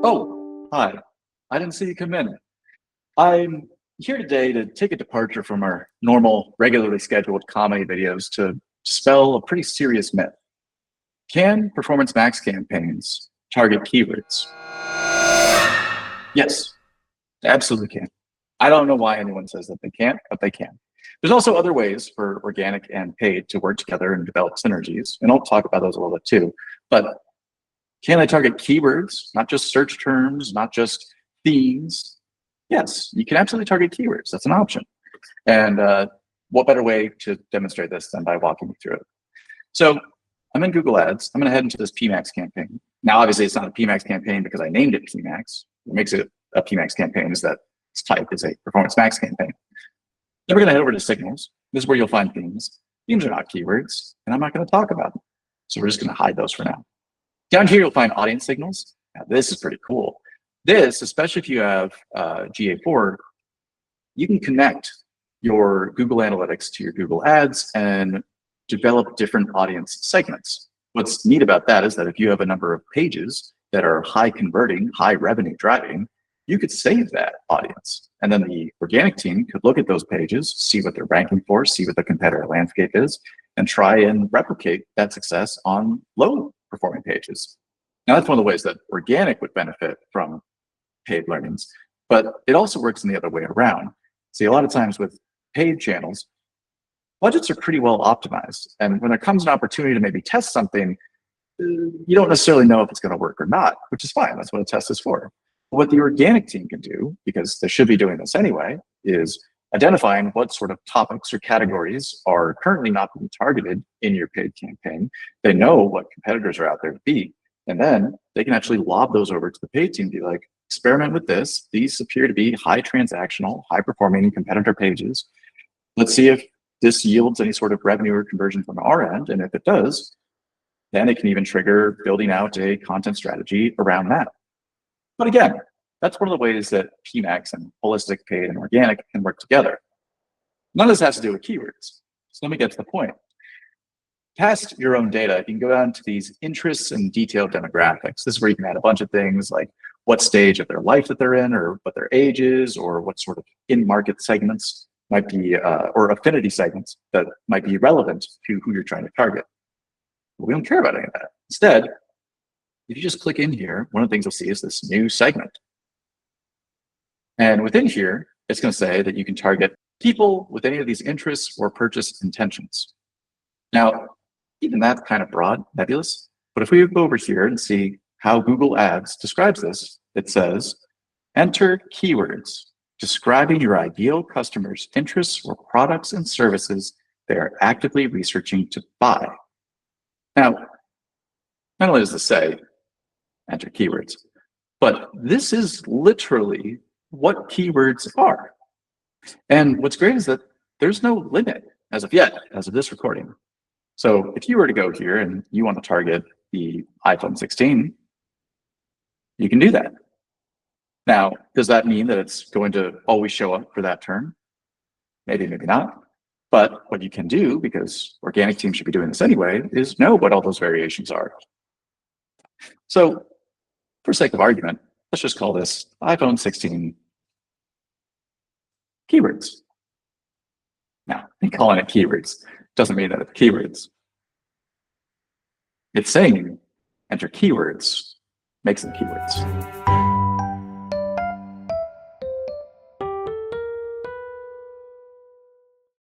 Oh, hi. I didn't see you come in. I'm here today to take a departure from our normal, regularly scheduled comedy videos to spell a pretty serious myth. Can performance max campaigns target keywords? Yes, they absolutely can. I don't know why anyone says that they can't, but they can. There's also other ways for organic and paid to work together and develop synergies, and I'll talk about those a little bit too. But can I target keywords, not just search terms, not just themes? Yes, you can absolutely target keywords. That's an option. And what better way to demonstrate this than by walking you through it? So I'm in Google Ads. I'm going to head into this PMax campaign. Now, obviously, it's not a PMax campaign because I named it PMax. What makes it a PMax campaign is that its type is a performance max campaign. Then we're going to head over to signals. This is where you'll find themes. Themes are not keywords, and I'm not going to talk about them. So we're just going to hide those for now. Down here, you'll find audience signals. Now, this is pretty cool. This, especially if you have GA4, you can connect your Google Analytics to your Google Ads and develop different audience segments. What's neat about that is that if you have a number of pages that are high converting, high revenue driving, you could save that audience. And then the organic team could look at those pages, see what they're ranking for, see what the competitor landscape is, and try and replicate that success on low performing pages. Now, that's one of the ways that organic would benefit from paid learnings, but it also works in the other way around. See, a lot of times with paid channels, budgets are pretty well optimized. And when there comes an opportunity to maybe test something, you don't necessarily know if it's going to work or not, which is fine. That's what a test is for. What the organic team can do, because they should be doing this anyway, is identifying what sort of topics or categories are currently not being targeted in your paid campaign. They know what competitors are out there to beat, and then they can actually lob those over to the paid team, be like, experiment with this. These appear to be high transactional, high performing competitor pages. Let's see if this yields any sort of revenue or conversion from our end. And if it does, then it can even trigger building out a content strategy around that. But again, that's one of the ways that PMax and holistic, paid, and organic can work together. None of this has to do with keywords. So let me get to the point. Past your own data, you can go down to these interests and detailed demographics. This is where you can add a bunch of things like what stage of their life that they're in, or what their age is, or what sort of in-market segments might be, or affinity segments that might be relevant to who you're trying to target. But we don't care about any of that. Instead, if you just click in here, one of the things you'll see is this new segment. And within here, it's going to say that you can target people with any of these interests or purchase intentions. Now, even that's kind of broad, nebulous. But if we go over here and see how Google Ads describes this, it says, enter keywords describing your ideal customer's interests or products and services they are actively researching to buy. Now, not only does this say, enter keywords, but this is literally what keywords are. And what's great is that there's no limit as of yet, as of this recording. So if you were to go here and you want to target the iPhone 16, you can do that. Now, does that mean that it's going to always show up for that term? Maybe, maybe not. But what you can do, because organic teams should be doing this anyway, is know what all those variations are. So for sake of argument, let's just call this iPhone 16 keywords. Now, calling it keywords doesn't mean that it's keywords. It's saying enter keywords makes them keywords.